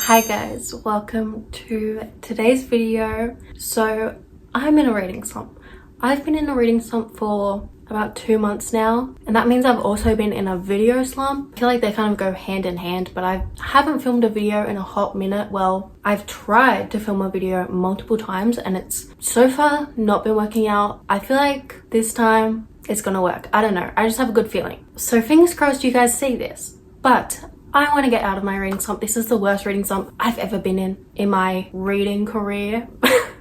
Hi guys, welcome to today's video. So I'm in a reading slump. I've been in a reading slump for about 2 months now, and that means I've also been in a video slump. I feel like they kind of go hand in hand, but I haven't filmed a video in a hot minute. Well, I've tried to film a video multiple times and it's so far not been working out. I feel like this time it's gonna work. I don't know, I just have a good feeling. So fingers crossed you guys see this, but I want to get out of my reading slump. This is the worst reading slump I've ever been in my reading career.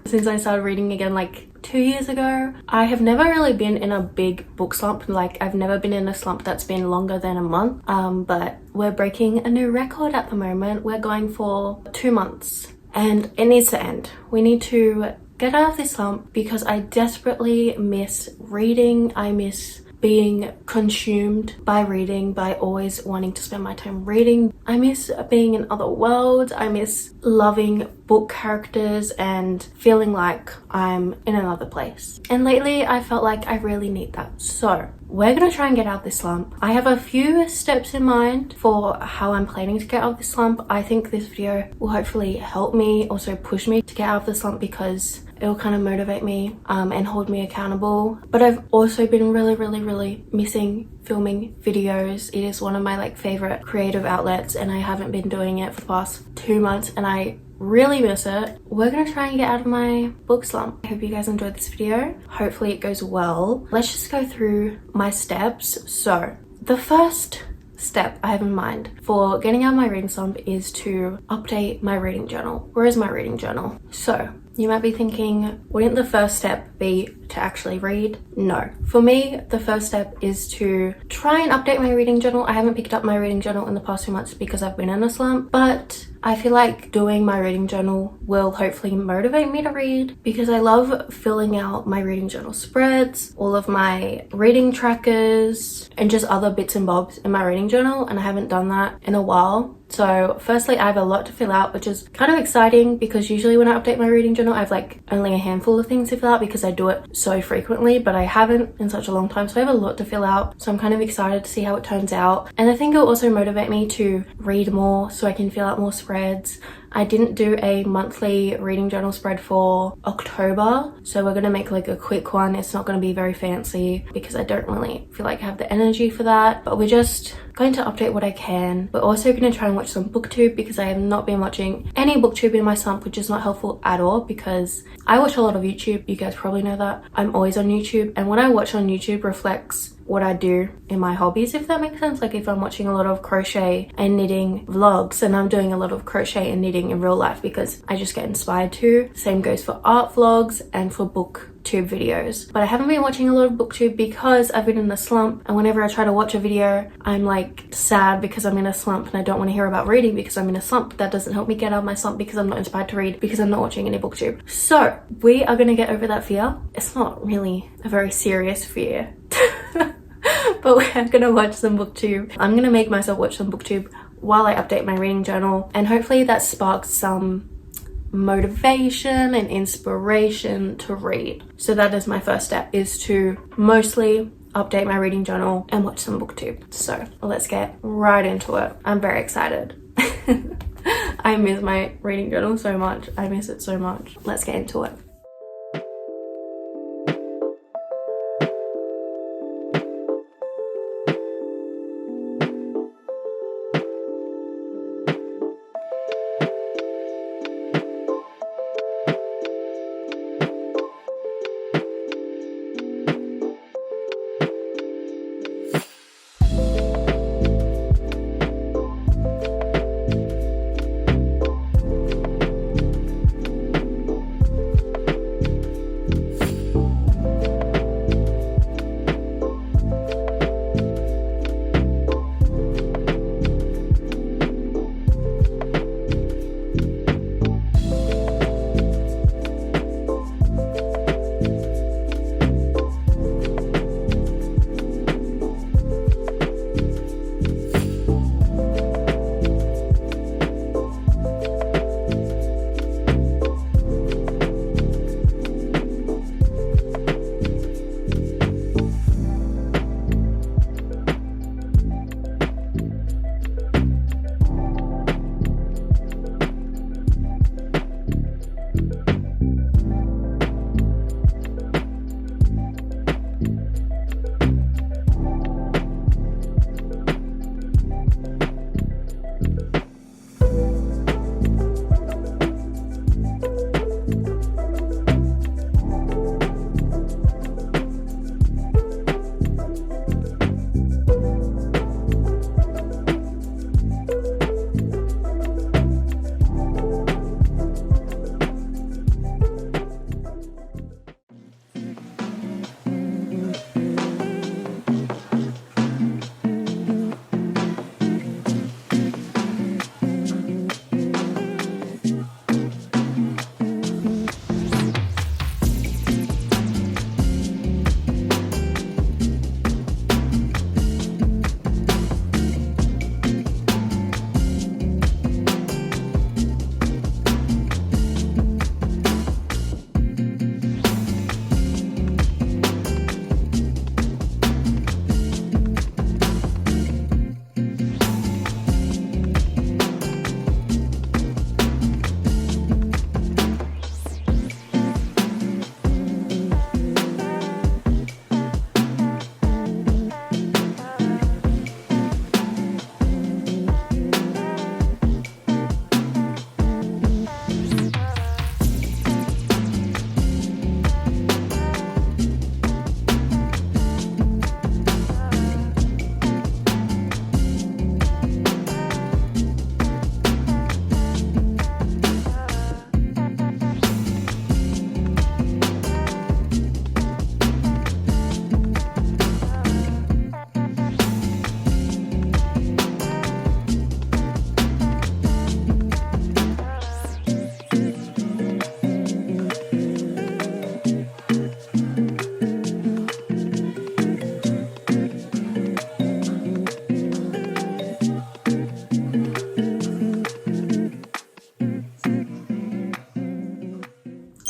Since I started reading again like 2 years ago. I have never really been in a big book slump. Like I've never been in a slump that's been longer than a month. But we're breaking a new record at the moment. We're going for 2 months and it needs to end. We need to get out of this slump because I desperately miss reading. I miss being consumed by reading, by always wanting to spend my time reading. I miss being in other worlds. I miss loving book characters and feeling like I'm in another place. And lately I felt like I really need that. So we're gonna try and get out of this slump. I have a few steps in mind for how I'm planning to get out of this slump. I think this video will hopefully help me, also push me to get out of the slump because it'll kind of motivate me and hold me accountable. But I've also been really missing filming videos. It is one of my favorite creative outlets and I haven't been doing it for the past 2 months and I really miss it. We're gonna try and get out of my book slump. I hope you guys enjoyed this video. Hopefully it goes well. Let's just go through my steps. So the first step I have in mind for getting out of my reading slump is to update my reading journal. Where is my reading journal? So you might be thinking, wouldn't the first step be to actually read? No. For me, the first step is to try and update my reading journal. I haven't picked up my reading journal in the past 2 months because I've been in a slump, but I feel like doing my reading journal will hopefully motivate me to read because I love filling out my reading journal spreads, all of my reading trackers, and just other bits and bobs in my reading journal, and I haven't done that in a while. So firstly, I have a lot to fill out, which is kind of exciting because usually when I update my reading journal, I have only a handful of things to fill out because I do it so frequently, but I haven't in such a long time. So I have a lot to fill out. So I'm kind of excited to see how it turns out. And I think it'll also motivate me to read more so I can fill out more spreads. I didn't do a monthly reading journal spread for October, so we're going to make a quick one. It's not going to be very fancy because I don't really feel like I have the energy for that, but we're just going to update what I can. We're also going to try and watch some booktube because I have not been watching any booktube in my slump, which is not helpful at all because I watch a lot of YouTube. You guys probably know that. I'm always on YouTube, and what I watch on YouTube reflects what I do in my hobbies, if that makes sense. Like if I'm watching a lot of crochet and knitting vlogs, and I'm doing a lot of crochet and knitting in real life because I just get inspired to. Same goes for art vlogs and for booktube videos. But I haven't been watching a lot of booktube because I've been in a slump, and whenever I try to watch a video I'm sad because I'm in a slump and I don't want to hear about reading because I'm in a slump. That doesn't help me get out of my slump because I'm not inspired to read because I'm not watching any booktube. So we are going to get over that fear. It's not really a very serious fear. But we're gonna watch some booktube. I'm gonna make myself watch some booktube while I update my reading journal, and hopefully that sparks some motivation and inspiration to read. So that is my first step, is to mostly update my reading journal and watch some booktube. So let's get right into it. I'm very excited. I miss my reading journal so much. I miss it so much. Let's get into it.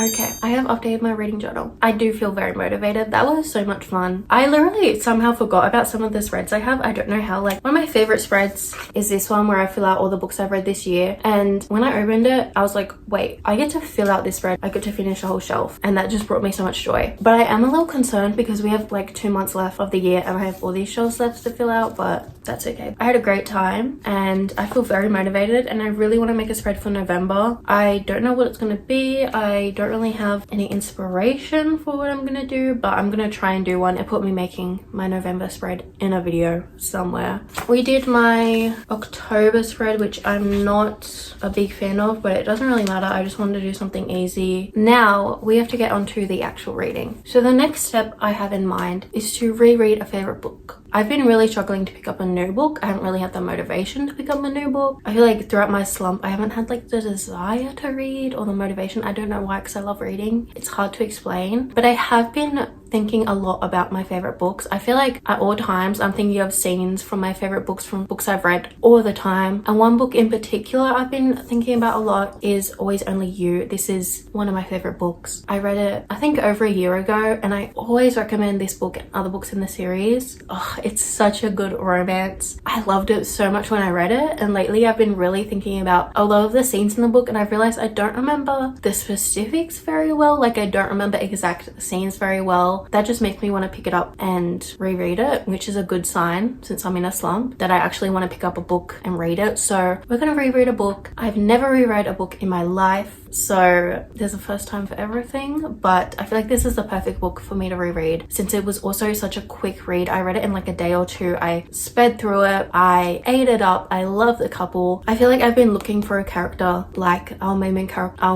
Okay, I have updated my reading journal. I do feel very motivated. That was so much fun. I literally somehow forgot about some of the spreads I have. I don't know how. Like, one of my favorite spreads is this one where I fill out all the books I've read this year. And when I opened it, I was like, wait, I get to fill out this spread. I get to finish a whole shelf. And that just brought me so much joy. But I am a little concerned because we have like 2 months left of the year and I have all these shelves left to fill out, but that's okay. I had a great time and I feel very motivated and I really want to make a spread for November. I don't know what it's going to be. I don't really have any inspiration for what I'm going to do, but I'm going to try and do one and put me making my November spread in a video somewhere. We did my October spread, which I'm not a big fan of, but it doesn't really matter. I just wanted to do something easy. Now we have to get onto the actual reading. So the next step I have in mind is to reread a favorite book. I've been really struggling to pick up a new book. I haven't really had the motivation to pick up a new book. I feel like throughout my slump, I haven't had like the desire to read or the motivation. I don't know why, because I love reading. It's hard to explain, but I have been thinking a lot about my favorite books. I feel like at all times I'm thinking of scenes from my favorite books, from books I've read all the time. And one book in particular I've been thinking about a lot is Always Only You. This is one of my favorite books. I read it I think over a year ago and I always recommend this book and other books in the series. Oh, it's such a good romance. I loved it so much when I read it, and lately I've been really thinking about a lot of the scenes in the book and I've realized I don't remember the specifics very well. Like, I don't remember exact scenes very well. That just makes me want to pick it up and reread it, which is a good sign since I'm in a slump that I actually want to pick up a book and read it. So we're gonna reread a book. I've never reread a book in my life, so there's a first time for everything, but I feel like this is the perfect book for me to reread since it was also such a quick read. I read it in like a day or two. I sped through it. I ate it up. I love the couple. I feel like I've been looking for a character like our main character,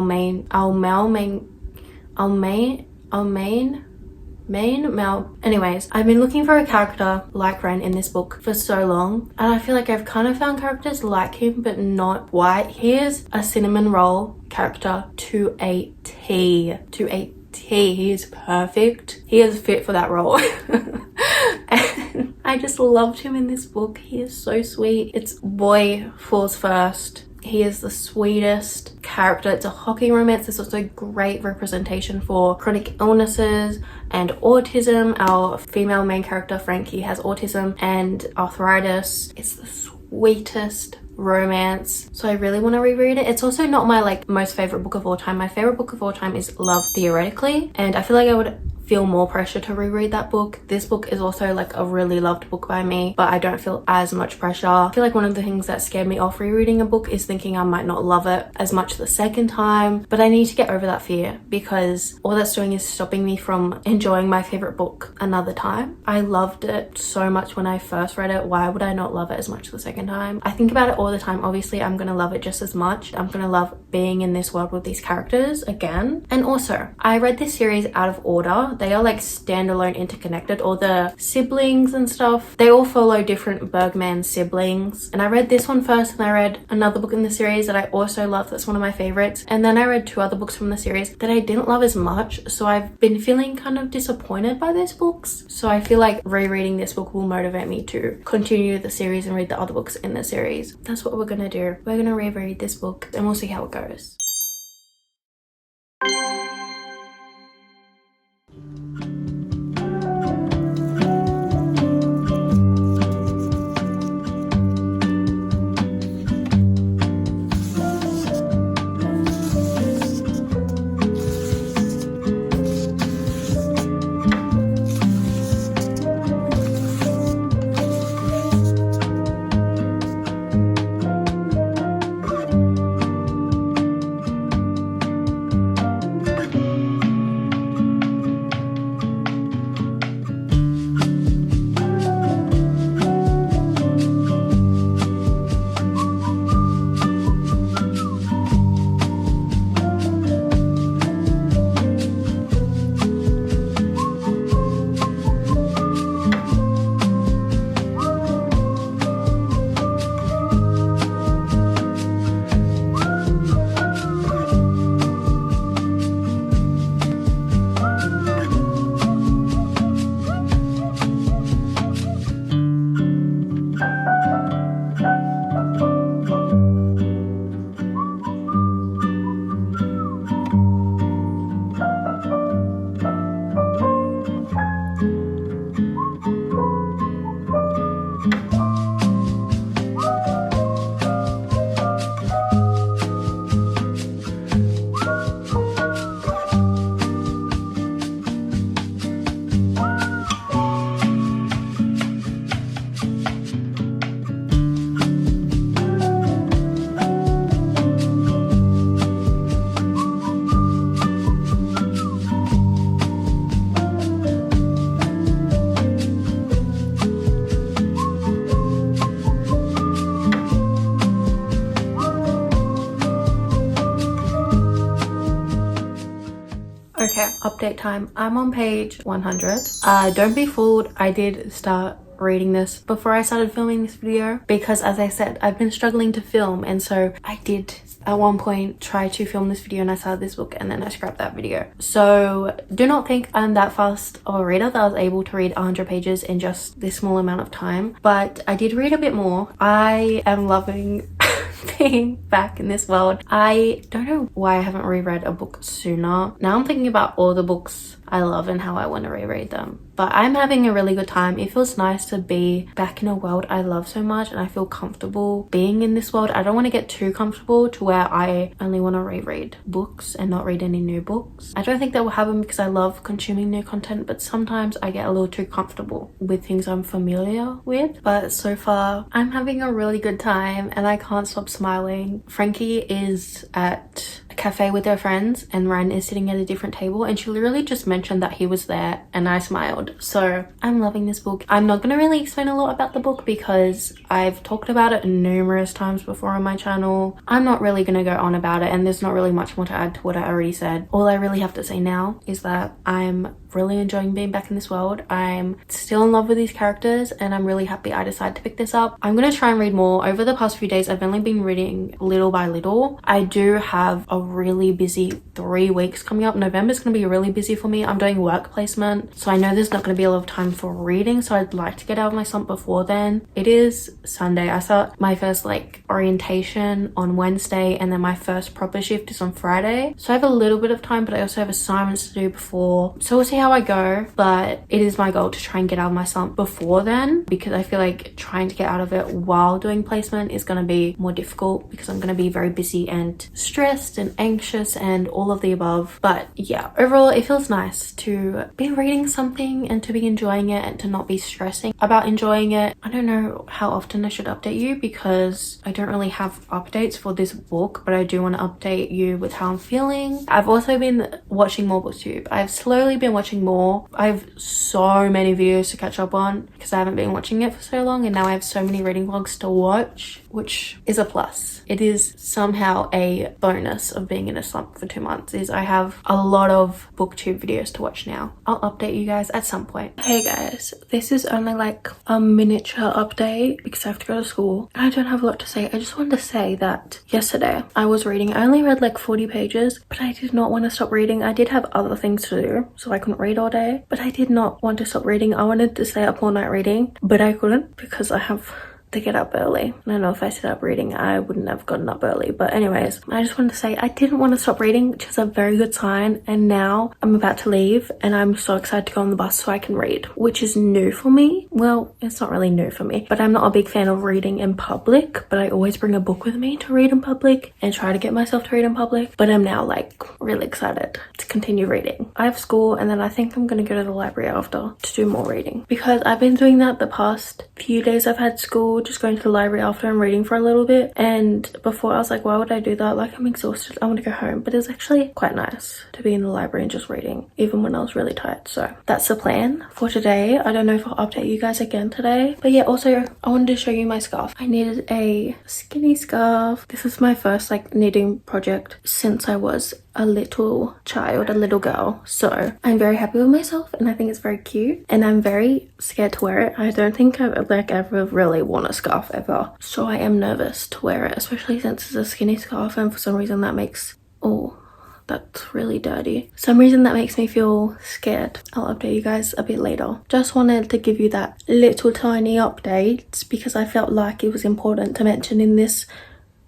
anyways, I've been looking for a character like Ren in this book for so long, and I feel like I've kind of found characters like him but not quite. He is a cinnamon roll character to a T. He is perfect. He is fit for that role. And I just loved him in this book. He is so sweet. It's boy falls first. He is the sweetest character. It's a hockey romance. There's also great representation for chronic illnesses and autism. Our female main character, Frankie, has autism and arthritis. It's the sweetest romance, so I really want to reread it. It's also not my like most favorite book of all time. My favorite book of all time is Love Theoretically, and I feel like I would feel more pressure to reread that book. This book is also like a really loved book by me, but I don't feel as much pressure. I feel like one of the things that scared me off rereading a book is thinking I might not love it as much the second time, but I need to get over that fear because all that's doing is stopping me from enjoying my favorite book another time. I loved it so much when I first read it. Why would I not love it as much the second time? I think about it all the time. Obviously, I'm gonna love it just as much. I'm gonna love being in this world with these characters again. And also, I read this series out of order. They are like standalone, interconnected. All the siblings and stuff, they all follow different Bergman siblings. And I read this one first, and I read another book in the series that I also love. That's one of my favorites. And then I read 2 other books from the series that I didn't love as much. So I've been feeling kind of disappointed by these books. So I feel like rereading this book will motivate me to continue the series and read the other books in the series. That's what we're gonna do. We're gonna reread this book and we'll see how it goes. Okay, update time. I'm on page 100. Don't be fooled, I did start reading this before I started filming this video because, as I said, I've been struggling to film, and so I did at one point try to film this video and I started this book and then I scrapped that video. So do not think I'm that fast of a reader that I was able to read 100 pages in just this small amount of time, but I did read a bit more. I am loving being back in this world. I don't know why I haven't reread a book sooner. Now I'm thinking about all the books I love and how I want to reread them. But I'm having a really good time. It feels nice to be back in a world I love so much, and I feel comfortable being in this world. I don't want to get too comfortable to where I only want to reread books and not read any new books. I don't think that will happen because I love consuming new content, but sometimes I get a little too comfortable with things I'm familiar with. But so far, I'm having a really good time and I can't stop smiling. Frankie is at a cafe with her friends and Ren is sitting at a different table, and she literally just mentioned that he was there and I smiled. So I'm loving this book. I'm not going to really explain a lot about the book because I've talked about it numerous times before on my channel. I'm not really going to go on about it, and there's not really much more to add to what I already said. All I really have to say now is that I'm really enjoying being back in this world. I'm still in love with these characters and I'm really happy I decided to pick this up. I'm going to try and read more. Over the past few days, I've only been reading little by little. I do have a really busy 3 weeks coming up. November's going to be really busy for me. I'm doing work placement, so I know there's not going to be a lot of time for reading, so I'd like to get out of my slump before then. It is Sunday. I start my first orientation on Wednesday, and then my first proper shift is on Friday, so I have a little bit of time, but I also have assignments to do before, so we'll see how I go. But it is my goal to try and get out of my slump before then, because I feel like trying to get out of it while doing placement is going to be more difficult because I'm going to be very busy and stressed and anxious and all of the above. But yeah, overall it feels nice to be reading something and to be enjoying it and to not be stressing about enjoying it. I don't know how often I should update you because I don't really have updates for this book, but I do want to update you with how I'm feeling. I've also been watching more booktube. I've slowly been watching more. I have so many videos to catch up on because I haven't been watching it for so long, and now I have so many reading vlogs to watch, which is a plus. It is somehow a bonus of being in a slump for 2 months, is I have a lot of booktube videos to watch now. I'll update you guys at some point. Hey guys, this is only like a miniature update because I have to go to school. I don't have a lot to say. I just wanted to say that yesterday I was reading. I only read like 40 pages, but I did not want to stop reading. I did have other things to do, so I couldn't read all day, but I did not want to stop reading. I wanted to stay up all night reading, but I couldn't because I have to get up early. I don't know, if I stayed up reading I wouldn't have gotten up early, but anyways, I just wanted to say I didn't want to stop reading, which is a very good sign. And now I'm about to leave and I'm so excited to go on the bus so I can read, which is new for me. Well, it's not really new for me, but I'm not a big fan of reading in public, but I always bring a book with me to read in public and try to get myself to read in public. But I'm now like really excited to continue reading. I have school and then I think I'm gonna go to the library after to do more reading because I've been doing that the past few days I've had school, just going to the library after and reading for a little bit. And before I was like, why would I do that? Like, I'm exhausted, I want to go home. But it's actually quite nice to be in the library and just reading, even when I was really tired. So that's the plan for today. I don't know if I'll update you guys again today, but yeah, also I wanted to show you my scarf. I needed a skinny scarf. This is my first like knitting project since I was a little child, a little girl, so I'm very happy with myself and I think it's very cute, and I'm very scared to wear it. I don't think I've like ever really worn a scarf ever, so I am nervous to wear it, especially since it's a skinny scarf, and for some reason that makes, oh, that's really dirty. For some reason that makes me feel scared. I'll update you guys a bit later. Just wanted to give you that little tiny update because I felt like it was important to mention in this.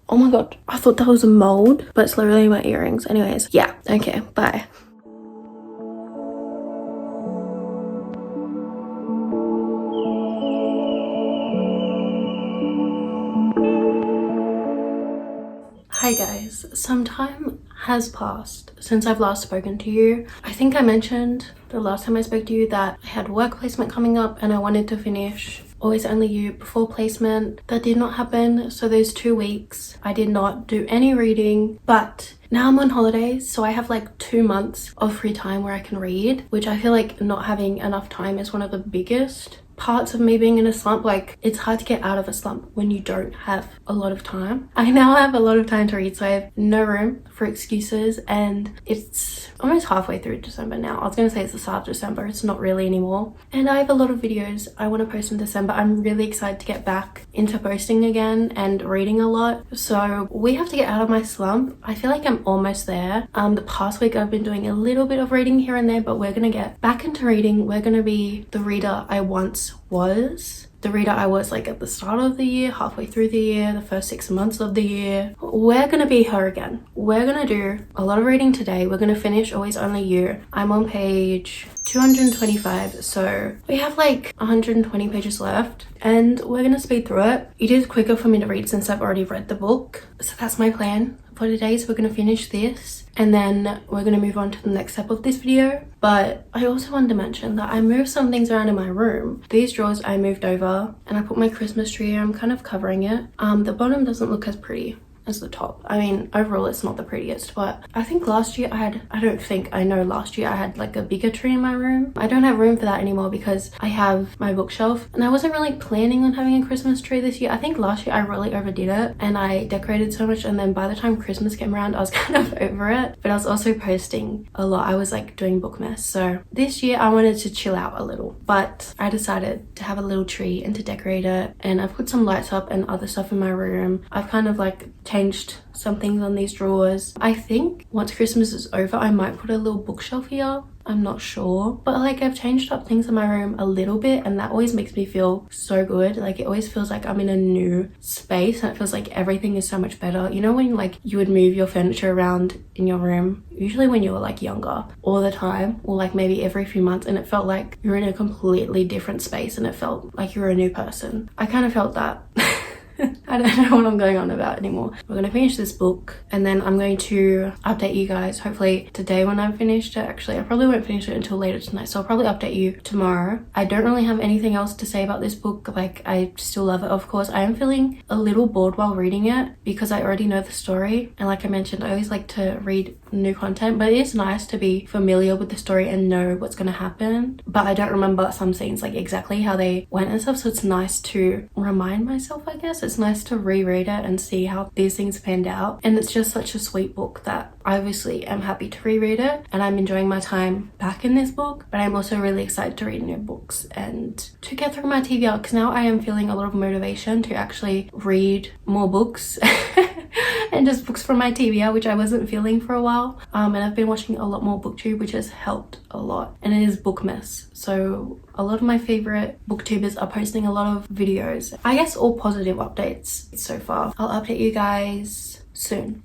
Oh my god, I thought that was a mold, but it's literally my earrings. Anyways, yeah, okay, bye. Hi guys, some time has passed since I've last spoken to you. I think I mentioned the last time I spoke to you that I had work placement coming up and I wanted to finish Always Only You before placement. That did not happen, so those 2 weeks I did not do any reading, but now I'm on holidays, so I have like 2 months of free time where I can read, which I feel like not having enough time is one of the biggest parts of me being in a slump. Like, it's hard to get out of a slump when you don't have a lot of time. I now have a lot of time to read, so I have no room for excuses, and it's almost halfway through December now. I was gonna say it's the start of December, it's not really anymore. And I have a lot of videos I want to post in December. I'm really excited to get back into posting again and reading a lot. So we have to get out of my slump. I feel like I'm almost there. The past week I've been doing a little bit of reading here and there, but we're gonna get back into reading. We're gonna be the reader I once was. The reader I was like at the start of the year, halfway through the year, the first 6 months of the year. We're gonna be her again. We're gonna do a lot of reading today. We're gonna finish Always Only You. I'm on page 225, so we have like 120 pages left, and we're gonna speed through it. It is quicker for me to read since I've already read the book. So that's my plan for today. So we're gonna finish this, and then we're gonna move on to the next step of this video. But I also wanted to mention that I moved some things around in my room. These drawers I moved over, and I put my Christmas tree here. I'm kind of covering it. The bottom doesn't look as pretty as the top. I mean, overall it's not the prettiest, but I think last year I know last year I had like a bigger tree in my room. I don't have room for that anymore because I have my bookshelf, and I wasn't really planning on having a Christmas tree this year. I think last year I really overdid it and I decorated so much, and then by the time Christmas came around I was kind of over it. But I was also posting a lot. I was like doing bookmess, so this year I wanted to chill out a little, but I decided to have a little tree and to decorate it, and I've put some lights up and other stuff in my room. I've kind of like changed some things on these drawers. I think once Christmas is over I might put a little bookshelf here. I'm not sure, but like I've changed up things in my room a little bit, and that always makes me feel so good. Like it always feels like I'm in a new space, and it feels like everything is so much better. You know when like you would move your furniture around in your room, usually when you were like younger, all the time, or like maybe every few months, and it felt like you're in a completely different space and it felt like you were a new person. I kind of felt that. I don't know what I'm going on about anymore. We're going to finish this book, and then I'm going to update you guys hopefully today when I've finished it. Actually, I probably won't finish it until later tonight, so I'll probably update you tomorrow. I don't really have anything else to say about this book. Like, I still love it, of course. I am feeling a little bored while reading it because I already know the story, and like I mentioned, I always like to read new content, but it is nice to be familiar with the story and know what's going to happen. But I don't remember some scenes, like exactly how they went and stuff, so it's nice to remind myself, I guess. It's nice to reread it and see how these things panned out, and it's just such a sweet book that I obviously am happy to reread it, and I'm enjoying my time back in this book. But I'm also really excited to read new books and to get through my TBR, because now I am feeling a lot of motivation to actually read more books and just books from my TBR, which I wasn't feeling for a while. And I've been watching a lot more booktube, which has helped a lot, and it is bookmess. So a lot of my favorite booktubers are posting a lot of videos. I guess all positive updates so far. I'll update you guys soon.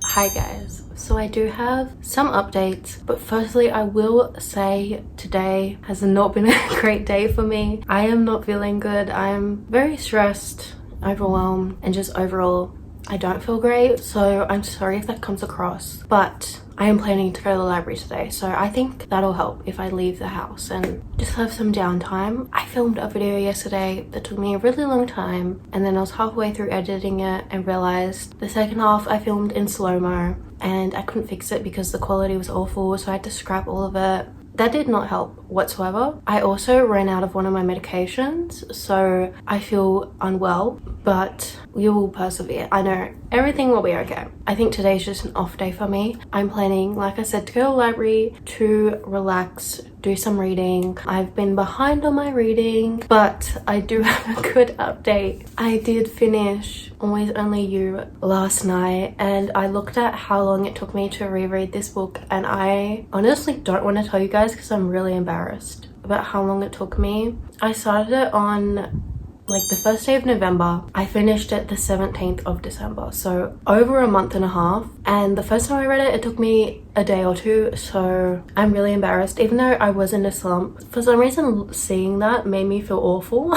Hi guys, so I do have some updates, but firstly I will say today has not been a great day for me. I am not feeling good. I'm very stressed, overwhelmed, and just overall I don't feel great, so I'm sorry if that comes across, but I am planning to go to the library today, so I think that'll help if I leave the house and just have some downtime. I filmed a video yesterday that took me a really long time, and then I was halfway through editing it and realized the second half I filmed in slow-mo and I couldn't fix it because the quality was awful, so I had to scrap all of it. That did not help whatsoever. I also ran out of one of my medications, so I feel unwell, but we will persevere. I know everything will be okay. I think today's just an off day for me. I'm planning, like I said, to go to the library to relax, do some reading. I've been behind on my reading, but I do have a good update. I did finish Always Only You last night, and I looked at how long it took me to reread this book, and I honestly don't want to tell you guys because I'm really embarrassed about how long it took me. I started it on like the first day of November. I finished it the 17th of December, so over a month and a half. And the first time I read it, it took me a day or two, so I'm really embarrassed. Even though I was in a slump, for some reason seeing that made me feel awful.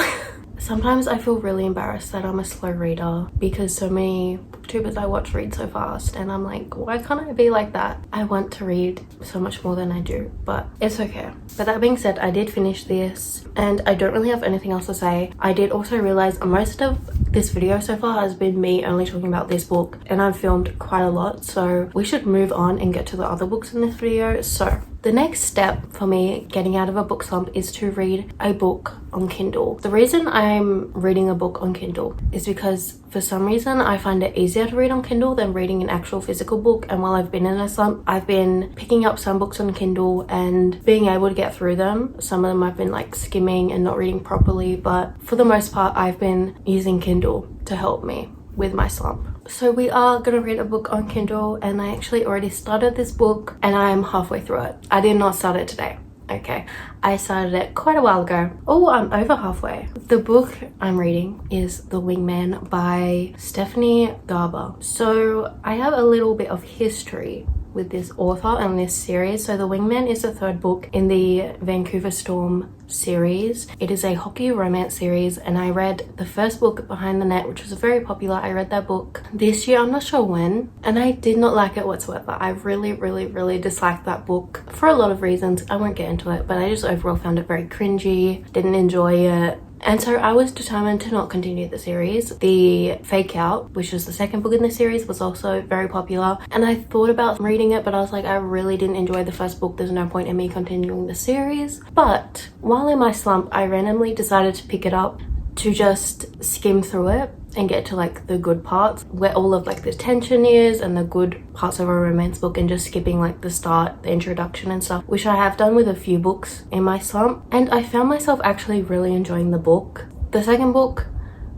Sometimes I feel really embarrassed that I'm a slow reader because so many booktubers I watch read so fast, and I'm like, why can't I be like that? I want to read so much more than I do, but it's okay. But that being said, I did finish this and I don't really have anything else to say. I did also realize most of this video so far has been me only talking about this book, and I've filmed quite a lot, so we should move on and get to the other books in this video. So the next step for me getting out of a book slump is to read a book on Kindle. The reason I'm reading a book on Kindle is because for some reason I find it easier to read on Kindle than reading an actual physical book. And while I've been in a slump, I've been picking up some books on Kindle and being able to get through them. Some of them I've been like skimming and not reading properly, but for the most part I've been using Kindle to help me with my slump. So we are gonna read a book on Kindle, and I actually already started this book and I'm halfway through it. I did not start it today. Okay, I started it quite a while ago. Oh, I'm over halfway. The book I'm reading is The Wingman by Stephanie Garber. So I have a little bit of history with this author and this series. So The Wingman is the third book in the Vancouver Storm series. It is a hockey romance series, and I read the first book, Behind the Net, which was very popular. I read that book this year, I'm not sure when, and I did not like it whatsoever. I really disliked that book for a lot of reasons. I won't get into it, but I just overall found it very cringy, didn't enjoy it. And so I was determined to not continue the series. The Fake Out, which was the second book in the series, was also very popular, and I thought about reading it, but I was like, I really didn't enjoy the first book. There's no point in me continuing the series. But while in my slump, I randomly decided to pick it up to just skim through it and get to like the good parts where all of like the tension is and the good parts of a romance book, and just skipping like the start, the introduction and stuff, which I have done with a few books in my slump. And I found myself actually really enjoying the book. The second book,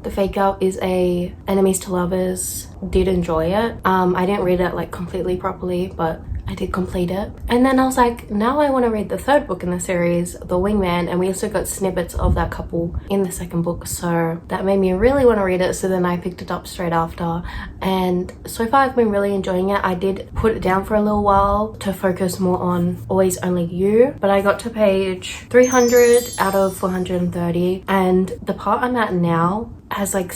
The Fake Out, is a enemies to lovers. Did enjoy it. I didn't read it like completely properly, but I did complete it. And then I was like, now I want to read the third book in the series, The Wingman, and we also got snippets of that couple in the second book, so that made me really want to read it. So then I picked it up straight after, and so far I've been really enjoying it. I did put it down for a little while to focus more on Always Only You, but I got to page 300 out of 430, and the part I'm at now has like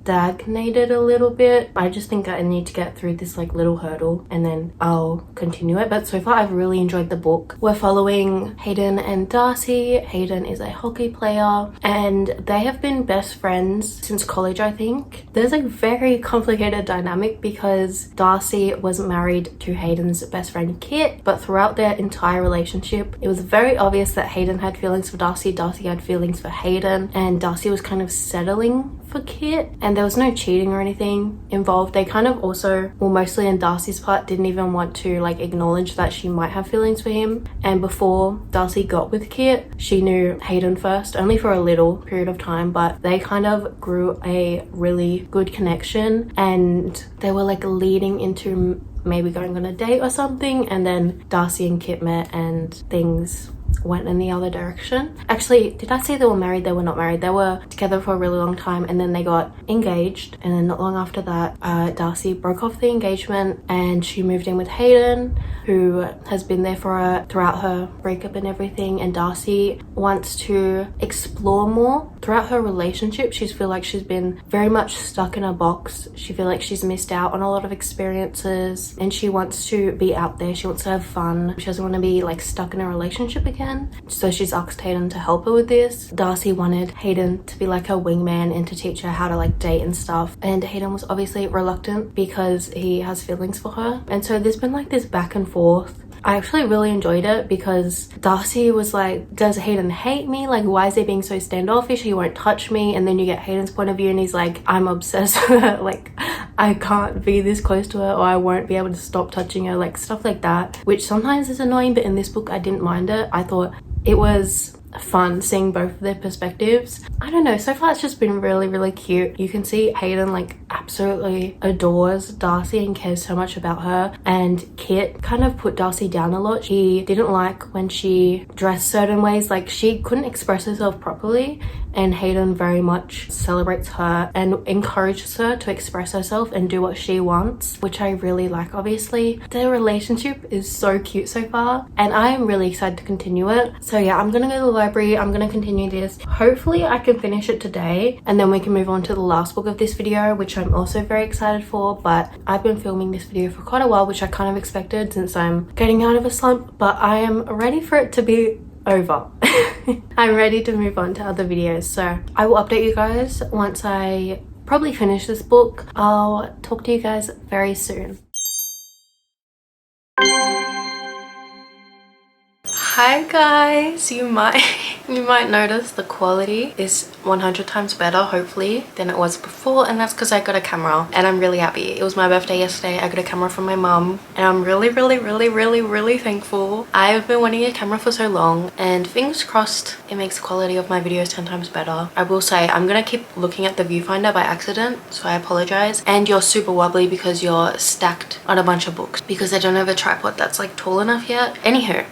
stagnated a little bit. I just think I need to get through this like little hurdle and then I'll continue it. But so far I've really enjoyed the book. We're following Hayden and Darcy. Hayden is a hockey player and they have been best friends since college, I think. There's a very complicated dynamic because Darcy was married to Hayden's best friend Kit, but throughout their entire relationship it was very obvious that Hayden had feelings for Darcy, Darcy had feelings for Hayden, and Darcy was kind of settling for Kit, and there was no cheating or anything involved. They kind of also, well, mostly in Darcy's part, didn't even want to like acknowledge that she might have feelings for him. And before Darcy got with Kit, she knew Hayden first, only for a little period of time, but they kind of grew a really good connection, and they were like leading into maybe going on a date or something, and then Darcy and Kit met and things went in the other direction. Actually, did I say they were married? They were not married. They were together for a really long time, and then they got engaged, and then not long after that Darcy broke off the engagement and she moved in with Hayden, who has been there for her throughout her breakup and everything. And Darcy wants to explore more throughout her relationship. She feels like she's been very much stuck in a box. She feels like she's missed out on a lot of experiences, and she wants to be out there. She wants to have fun. She doesn't want to be like stuck in a relationship again. So she's asked Hayden to help her with this. Darcy wanted Hayden to be like her wingman and to teach her how to like date and stuff, and Hayden was obviously reluctant because he has feelings for her. And so there's been like this back and forth. I actually really enjoyed it because Darcy was like, does Hayden hate me? Like, why is he being so standoffish? He won't touch me. And then you get Hayden's point of view and he's like, I'm obsessed with her. Like, I can't be this close to her, or I won't be able to stop touching her, like stuff like that, which sometimes is annoying. But in this book I didn't mind it. I thought it was fun seeing both of their perspectives. I don't know, so far it's just been really cute. You can see Hayden like absolutely adores Darcy and cares so much about her, and Kit kind of put Darcy down a lot. He didn't like when she dressed certain ways, like she couldn't express herself properly, and Hayden very much celebrates her and encourages her to express herself and do what she wants, which I really like. Obviously, their relationship is so cute so far, and I am really excited to continue it. So yeah, I'm gonna go to the library, I'm gonna continue this. Hopefully I can finish it today, and then we can move on to the last book of this video, which I'm also very excited for. But I've been filming this video for quite a while, which I kind of expected since I'm getting out of a slump, but I am ready for it to be over. I'm ready to move on to other videos, so I will update you guys once I probably finish this book. I'll talk to you guys very soon. Hi guys, you might notice the quality is 100 times better, hopefully, than it was before, and that's because I got a camera and I'm really happy. It was my birthday yesterday. I got a camera from my mum and I'm really thankful. I've been wanting a camera for so long, and fingers crossed it makes the quality of my videos 10 times better. I will say I'm gonna keep looking at the viewfinder by accident, so I apologize. And you're super wobbly because you're stacked on a bunch of books because I don't have a tripod that's like tall enough yet. Anywho.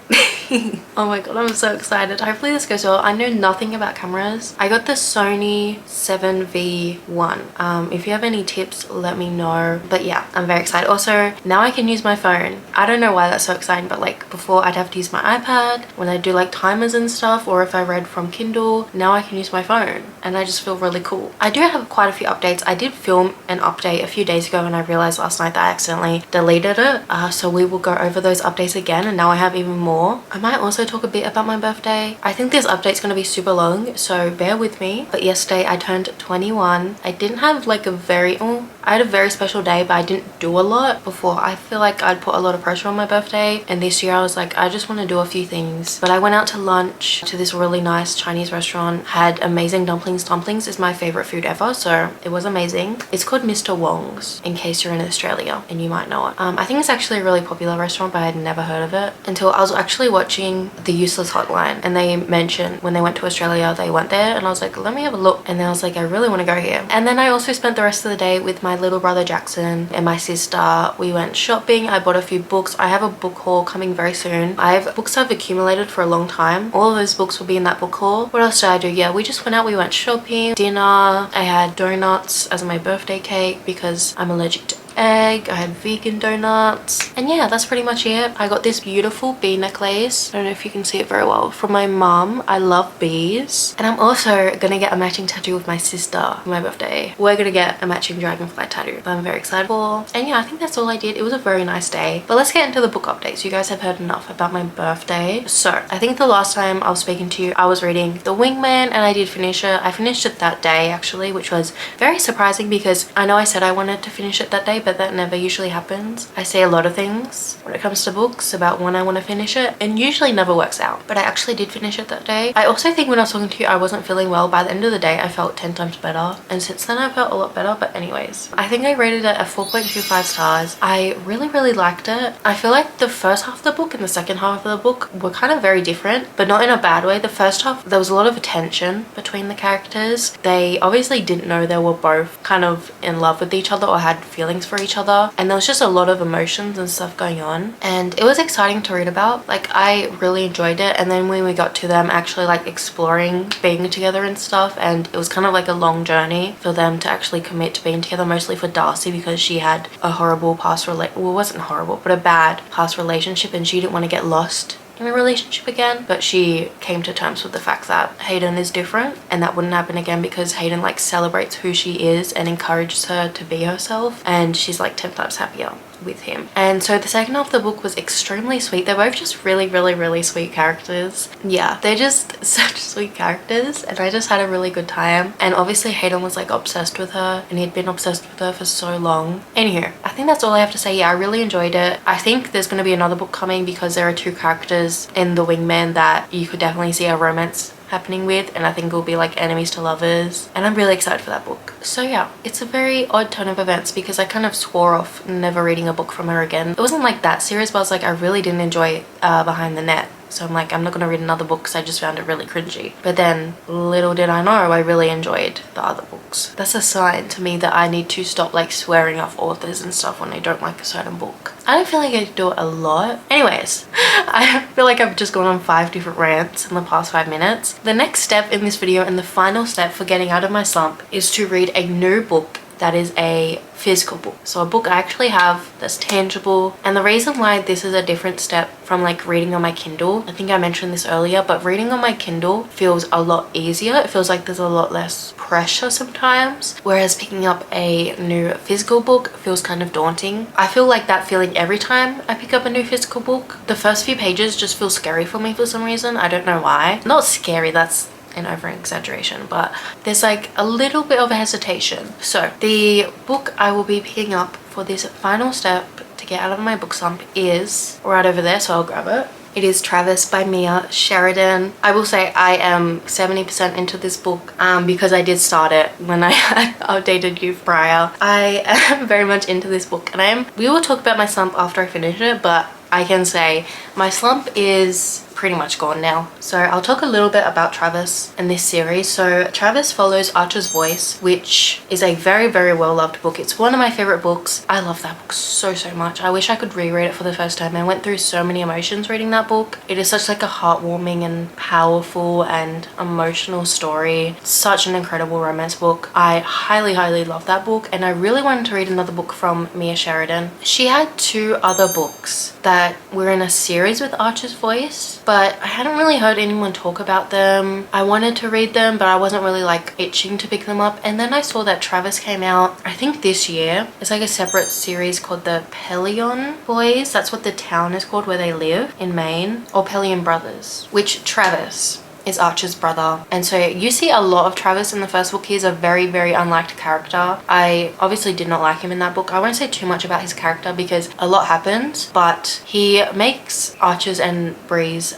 Oh my god, I'm so excited. Hopefully this goes well. I know nothing about cameras. I got the Sony 7V1. If you have any tips, let me know. But yeah, I'm very excited. Also, now I can use my phone. I don't know why that's so exciting, but like before I'd have to use my iPad when I do like timers and stuff, or if I read from Kindle. Now I can use my phone and I just feel really cool. I do have quite a few updates. I did film an update a few days ago and I realized last night that I accidentally deleted it. So we will go over those updates again, and now I have even more. I might also talk a bit about my birthday. I think this update's going to be super long, so bear with me. But yesterday I turned 21. I didn't have like I had a very special day, but I didn't do a lot. Before, I feel like I'd put a lot of pressure on my birthday, and this year I was like, I just want to do a few things. But I went out to lunch to this really nice Chinese restaurant, had amazing dumplings. Dumplings is my favorite food ever, so it was amazing. It's called Mr. Wong's, in case you're in Australia and you might know it. I think it's actually a really popular restaurant, but I had never heard of it until I was actually watching The Useless Hotline, and they mentioned when they went to Australia they went there, and I was like, let me have a look. And then I was like, I really want to go here. And then I also spent the rest of the day with my little brother Jackson and my sister. We went shopping. I bought a few books. I have a book haul coming very soon. I have books I've accumulated for a long time. All of those books will be in that book haul. What else did I do? Yeah, we just went out. We went shopping, dinner. I had donuts as my birthday cake because I'm allergic to egg. I had vegan donuts, and yeah, that's pretty much it. I got this beautiful bee necklace. I don't know if you can see it very well, from my mum. I love bees, and I'm also gonna get a matching tattoo with my sister for my birthday. We're gonna get a matching dragonfly tattoo that I'm very excited for. And yeah, I think that's all I did. It was a very nice day. But let's get into the book updates. You guys have heard enough about my birthday. So I think the last time I was speaking to you, I was reading The Wingman, and I did finish it. I finished it that day actually, which was very surprising because I know I said I wanted to finish it that day, but that never usually happens. I say a lot of things when it comes to books about when I want to finish it, and usually never works out, but I actually did finish it that day. I also think when I was talking to you I wasn't feeling well. By the end of the day I felt 10 times better, and since then I felt a lot better. But anyways, I think I rated it a 4.25 stars. I really liked it. I feel like the first half of the book and the second half of the book were kind of very different, but not in a bad way. The first half, there was a lot of tension between the characters. They obviously didn't know they were both kind of in love with each other or had feelings for each other, and there was just a lot of emotions and stuff going on, and it was exciting to read about. Like, I really enjoyed it. And then when we got to them actually like exploring being together and stuff, and it was kind of like a long journey for them to actually commit to being together, mostly for Darcy because she had a horrible past well, it wasn't horrible, but a bad past relationship, and she didn't want to get lost in a relationship again. But she came to terms with the fact that Hayden is different, and that wouldn't happen again because Hayden like celebrates who she is and encourages her to be herself, and she's like 10 times happier with him. And so the second half of the book was extremely sweet. They're both just really sweet characters. Yeah, they're just such sweet characters, and I just had a really good time. And obviously Hayden was like obsessed with her, and he'd been obsessed with her for so long. Anywho, I think that's all I have to say. Yeah, I really enjoyed it. I think there's going to be another book coming because there are two characters in The Wingman that you could definitely see a romance happening with, and I think it will be like enemies to lovers, and I'm really excited for that book. So yeah, it's a very odd turn of events because I kind of swore off never reading a book from her again. It wasn't like that serious, but I was like, I really didn't enjoy Behind the Net. So I'm like, I'm not gonna read another book because I just found it really cringy. But then little did I know, I really enjoyed the other books. That's a sign to me that I need to stop like swearing off authors and stuff when I don't like a certain book. I don't feel like I do it a lot. Anyways, I feel like I've just gone on 5 different rants in the past 5 minutes. The next step in this video and the final step for getting out of my slump is to read a new book that is a physical book. So a book I actually have that's tangible. And the reason why this is a different step from like reading on my Kindle, I think I mentioned this earlier, but reading on my Kindle feels a lot easier. It feels like there's a lot less pressure sometimes, whereas picking up a new physical book feels kind of daunting. I feel like that feeling every time I pick up a new physical book. The first few pages just feel scary for me for some reason. I don't know why. Not scary, that's an over exaggeration, but there's like a little bit of a hesitation. So the book I will be picking up for this final step to get out of my book slump is right over there, so I'll grab it. It is Travis by Mia Sheridan. I will say I am 70% into this book because I did start it when I had updated you prior. I am very much into this book, and we will talk about my slump after I finish it, but I can say my slump is pretty much gone now. So I'll talk a little bit about Travis in this series. So Travis follows Archer's Voice, which is a very, very well loved book. It's one of my favorite books. I love that book so much. I wish I could reread it for the first time. I went through so many emotions reading that book. It is such like a heartwarming and powerful and emotional story. Such an incredible romance book. I highly love that book, and I really wanted to read another book from Mia Sheridan. She had 2 other books that were in a series with Archer's Voice, but I hadn't really heard anyone talk about them. I wanted to read them, but I wasn't really like itching to pick them up. And then I saw that Travis came out, I think this year. It's like a separate series called the Pelion Boys. That's what the town is called where they live in Maine, or Pelion Brothers, which Travis is Archer's brother. And so you see a lot of Travis in the first book. He's a very unliked character. I obviously did not like him in that book. I won't say too much about his character because a lot happens, but he makes Archer's and Bree's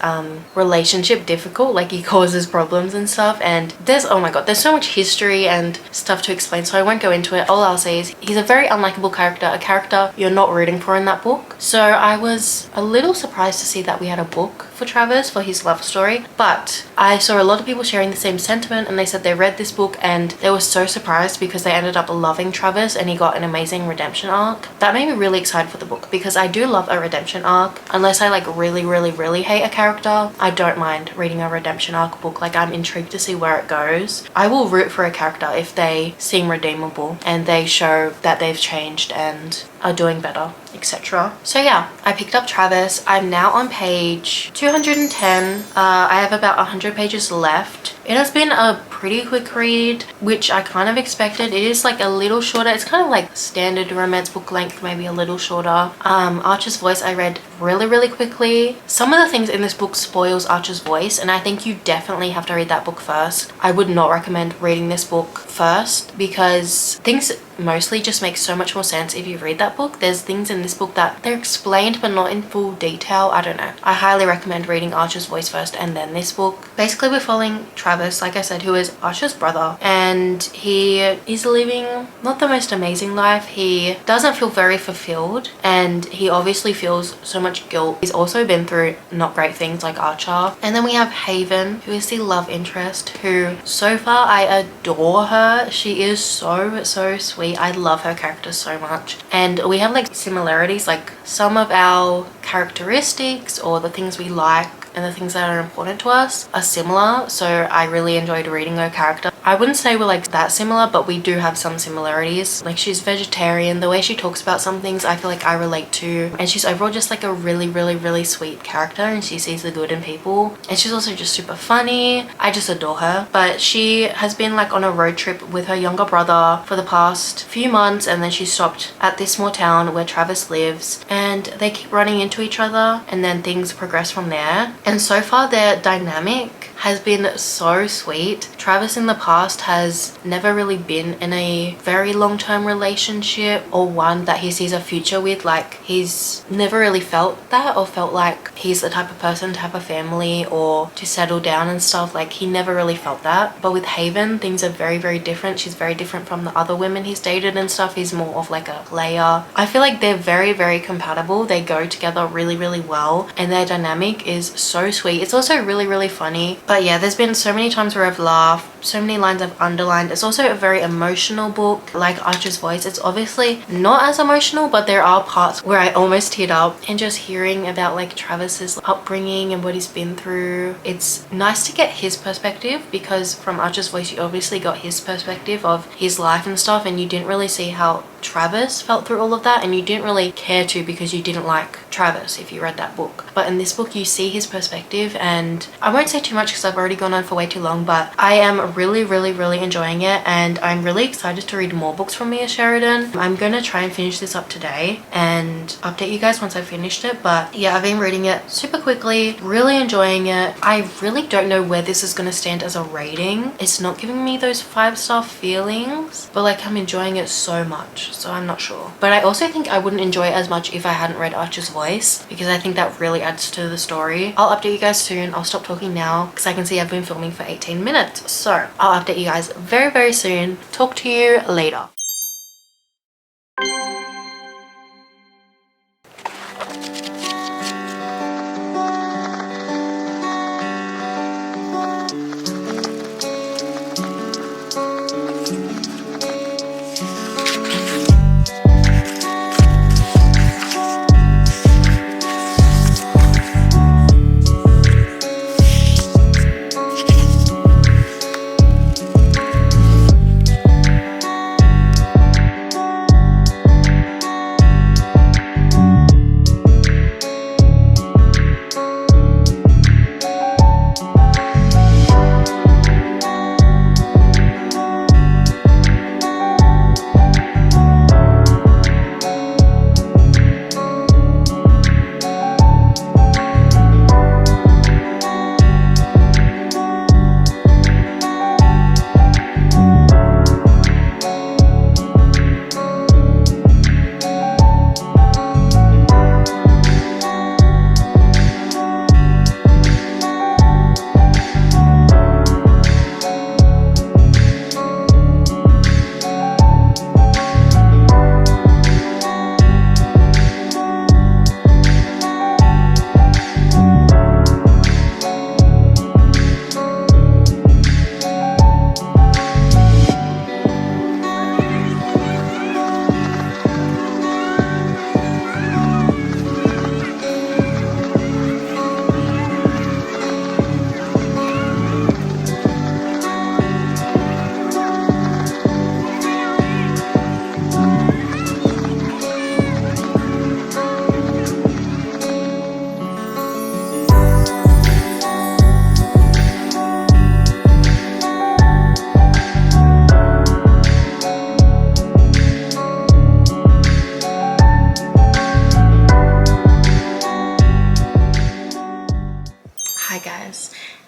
relationship difficult. Like he causes problems and stuff, and there's, oh my god, there's so much history and stuff to explain, so I won't go into it. All I'll say is he's a very unlikable character, a character you're not rooting for in that book. So I was a little surprised to see that we had a book for Travis for his love story, but I saw a lot of people sharing the same sentiment, and they said they read this book and they were so surprised because they ended up loving Travis and he got an amazing redemption arc. That made me really excited for the book because I do love a redemption arc. Unless I like really hate a character, I don't mind reading a redemption arc book. Like I'm intrigued to see where it goes. I will root for a character if they seem redeemable and they show that they've changed and are doing better, etc. So yeah, I picked up Travis. I'm now on page 210. I have about 100 pages left. It has been a pretty quick read, which I kind of expected. It is like a little shorter. It's kind of like standard romance book length, maybe a little shorter. Archer's Voice I read really quickly. Some of the things in this book spoils Archer's Voice, and I think you definitely have to read that book first. I would not recommend reading this book first because things mostly just make so much more sense if you read that book. There's things in this book that they're explained but not in full detail. I don't know. I highly recommend reading Archer's Voice first and then this book. Basically we're following Travis, like I said, who is Archer's brother, and he is living not the most amazing life. He doesn't feel very fulfilled, and he obviously feels so much guilt. He's also been through not great things like Archer. And then we have Haven, who is the love interest, who so far I adore her. She is so sweet. I love her character so much, and we have like similarities, like some of our characteristics or the things we like and the things that are important to us are similar. So I really enjoyed reading her character. I wouldn't say we're like that similar, but we do have some similarities. Like she's vegetarian, the way she talks about some things I feel like I relate to, and she's overall just like a really sweet character, and she sees the good in people, and she's also just super funny. I just adore her. But she has been like on a road trip with her younger brother for the past few months, and then she stopped at this small town where Travis lives, and they keep running into each other, and then things progress from there. And so far their dynamic has been so sweet. Travis in the past has never really been in a very long-term relationship or one that he sees a future with. Like he's never really felt that, or felt like he's the type of person to have a family or to settle down and stuff. Like he never really felt that. But with Haven, things are very different. She's very different from the other women he's dated and stuff. He's more of like a player. I feel like they're very compatible. They go together really well, and their dynamic is so so sweet. It's also really funny. But yeah, there's been so many times where I've laughed, so many lines I've underlined. It's also a very emotional book, like Archer's Voice. It's obviously not as emotional, but there are parts where I almost teared up. And just hearing about like Travis's upbringing and what he's been through, it's nice to get his perspective, because from Archer's Voice you obviously got his perspective of his life and stuff, and you didn't really see how Travis felt through all of that, and you didn't really care to because you didn't like Travis if you read that book. But in this book you see his perspective, and I won't say too much because I've already gone on for way too long, but I am really enjoying it, and I'm really excited to read more books from Mia Sheridan. I'm gonna try and finish this up today and update you guys once I've finished it. But yeah, I've been reading it super quickly, really enjoying it. I really don't know where this is gonna stand as a rating. It's not giving me those 5-star feelings, but like I'm enjoying it so much, so I'm not sure. But I also think I wouldn't enjoy it as much if I hadn't read Archer's Voice, because I think that really adds to the story. I'll update you guys soon. I'll stop talking now because I can see I've been filming for 18 minutes. So I'll update you guys very soon. Talk to you later.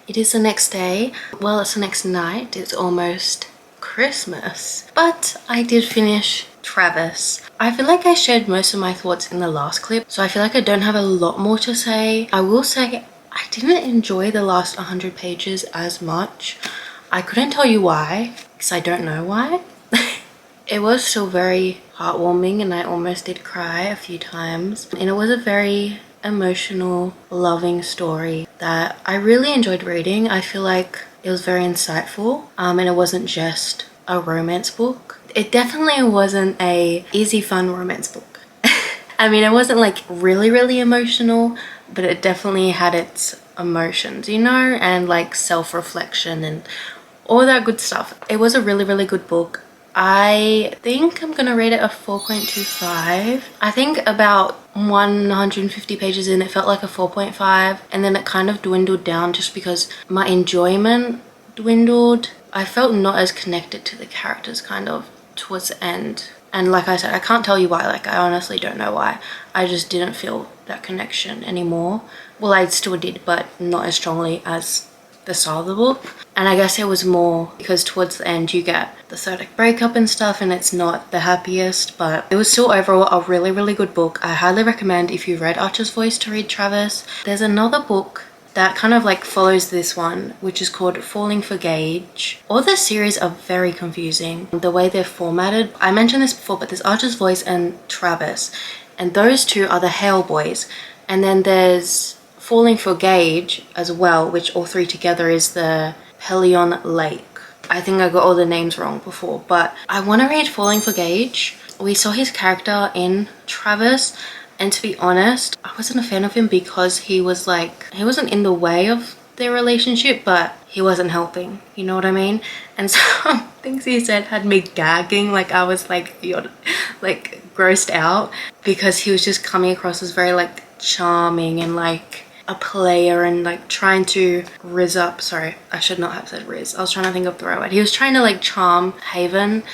It is the next day. Well, it's the next night. It's almost Christmas. But I did finish Travis. I feel like I shared most of my thoughts in the last clip, so I feel like I don't have a lot more to say. I will say I didn't enjoy the last 100 pages as much. I couldn't tell you why, because I don't know why. It was still very heartwarming and I almost did cry a few times. And it was a very emotional, loving story that I really enjoyed reading. I feel like it was very insightful, and it wasn't just a romance book. It definitely wasn't a easy, fun romance book. I mean, it wasn't like really emotional, but it definitely had its emotions, you know, and like self-reflection and all that good stuff. It was a really good book. I think I'm gonna rate it a 4.25. I think about 150 pages in, it felt like a 4.5, and then it kind of dwindled down just because my enjoyment dwindled. I felt not as connected to the characters kind of towards the end. And like I said, I can't tell you why. Like, I honestly don't know why. I just didn't feel that connection anymore. Well, I still did, but not as strongly as the start of the book. And I guess it was more because towards the end you get the third breakup and stuff, and it's not the happiest, but it was still overall a really good book. I highly recommend, if you read Archer's Voice, to read Travis. There's another book that kind of like follows this one, which is called Falling for Gage. All the series are very confusing, the way they're formatted. I mentioned this before, but there's Archer's Voice and Travis, and those two are the Hale boys. And then there's Falling for Gage as well, which all three together is the Pelion Lake. I think I got all the names wrong before, but I want to read Falling for Gage. We saw his character in Travis, and to be honest, I wasn't a fan of him because he was like, he wasn't in the way of their relationship, but he wasn't helping, you know what I mean? And some things he said had me gagging, like I was like, you're like grossed out, because he was just coming across as very like charming and like a player and like trying to rizz up. Sorry, I should not have said rizz. I was trying to think of the right word. He was trying to like charm Haven,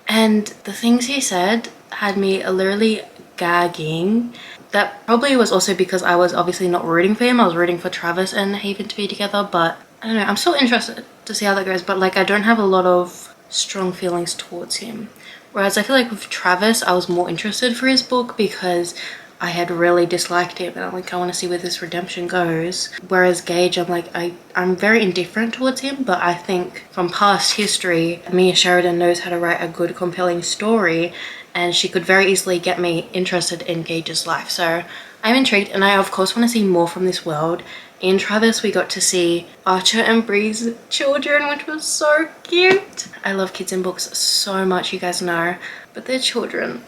and the things he said had me literally gagging. That probably was also because I was obviously not rooting for him. I was rooting for Travis and Haven to be together, but I don't know, I'm still interested to see how that goes, but like I don't have a lot of strong feelings towards him. Whereas I feel like with Travis, I was more interested for his book because I had really disliked him and I'm like, I want to see where this redemption goes. Whereas Gage, I'm like, I'm very indifferent towards him, but I think from past history, Mia Sheridan knows how to write a good, compelling story, and she could very easily get me interested in Gage's life. So I'm intrigued, and I of course want to see more from this world. In Travis, we got to see Archer and Bree's children, which was so cute. I love kids in books so much, you guys know, but their children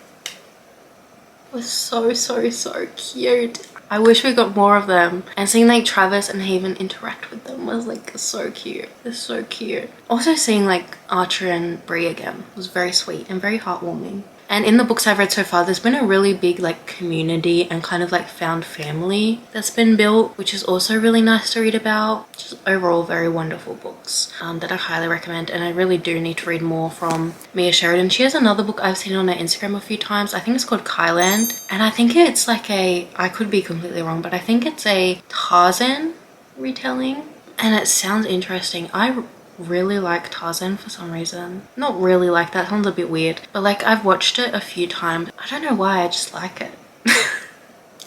was so cute. I wish we got more of them, and seeing like Travis and Haven interact with them was like so cute. They're so cute. Also seeing like Archer and Bree again was very sweet and very heartwarming. And in the books I've read so far, there's been a really big like community and kind of like found family that's been built, which is also really nice to read about. Just overall very wonderful books that I highly recommend, and I really do need to read more from Mia Sheridan. She has another book I've seen on her Instagram a few times. I think it's called Kyland, and I think it's like a, I could be completely wrong, but I think it's a Tarzan retelling, and it sounds interesting. I really like Tarzan for some reason. Not really like, that sounds a bit weird, but like I've watched it a few times. I don't know why, I just like it.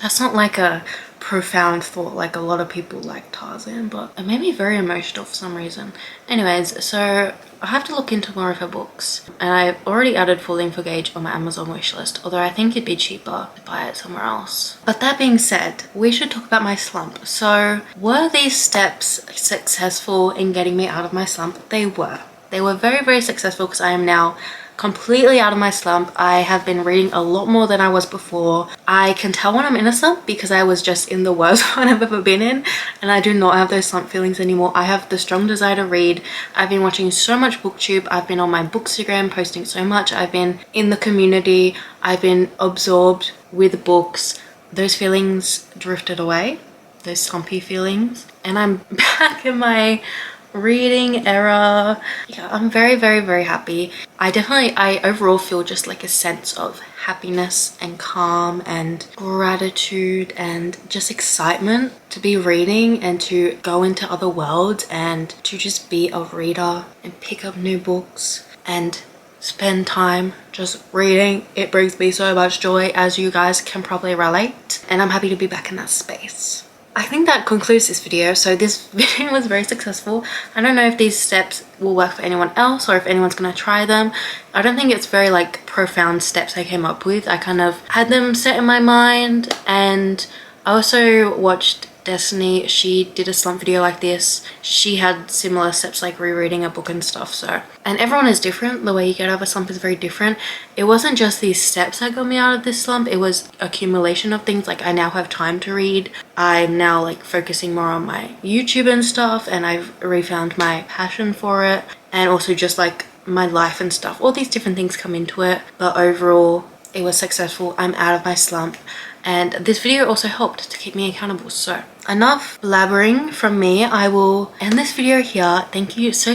That's not like a profound thought, like a lot of people like Tarzan, but it made me very emotional for some reason. Anyways, so I have to look into more of her books, and I've already added Falling for Gage on my Amazon wishlist, although I think it'd be cheaper to buy it somewhere else. But that being said, we should talk about my slump. So were these steps successful in getting me out of my slump? They were. They were very successful, because I am now completely out of my slump. I have been reading a lot more than I was before. I can tell when I'm in a slump because I was just in the worst one I've ever been in, and I do not have those slump feelings anymore. I have the strong desire to read. I've been watching so much booktube. I've been on my bookstagram posting so much. I've been in the community. I've been absorbed with books. Those feelings drifted away, those slumpy feelings, and I'm back in my reading era. Yeah, I'm very happy. I overall feel just like a sense of happiness and calm and gratitude and just excitement to be reading and to go into other worlds and to just be a reader and pick up new books and spend time just reading. It brings me so much joy, as you guys can probably relate, and I'm happy to be back in that space. I think that concludes this video. So this video was very successful. I don't know if these steps will work for anyone else or if anyone's gonna try them. I don't think it's very like profound steps I came up with. I kind of had them set in my mind, and I also watched Destiny. She did a slump video like this. She had similar steps like rereading a book and stuff. So, and everyone is different. The way you get out of a slump is very different. It wasn't just these steps that got me out of this slump. It was accumulation of things. Like I now have time to read. I'm now like focusing more on my YouTube and stuff, and I've refound my passion for it, and also just like my life and stuff. All these different things come into it, but overall it was successful. I'm out of my slump, and this video also helped to keep me accountable. So enough blabbering from me. I will end this video here. Thank you so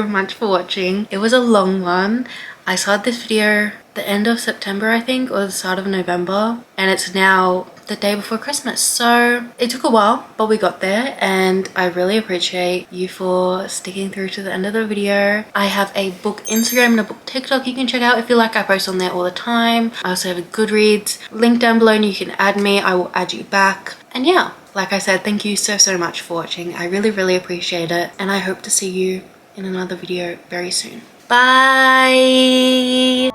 much for watching. It was a long one. I started this video the end of September, I think, or the start of November, and it's now the day before Christmas. So it took a while, but we got there, and I really appreciate you for sticking through to the end of the video. I have a book Instagram and a book TikTok you can check out if you like. I post on there all the time. I also have a Goodreads link down below, and you can add me. I will add you back. And yeah, like I said, thank you so much for watching. I really appreciate it, and I hope to see you in another video very soon. Bye.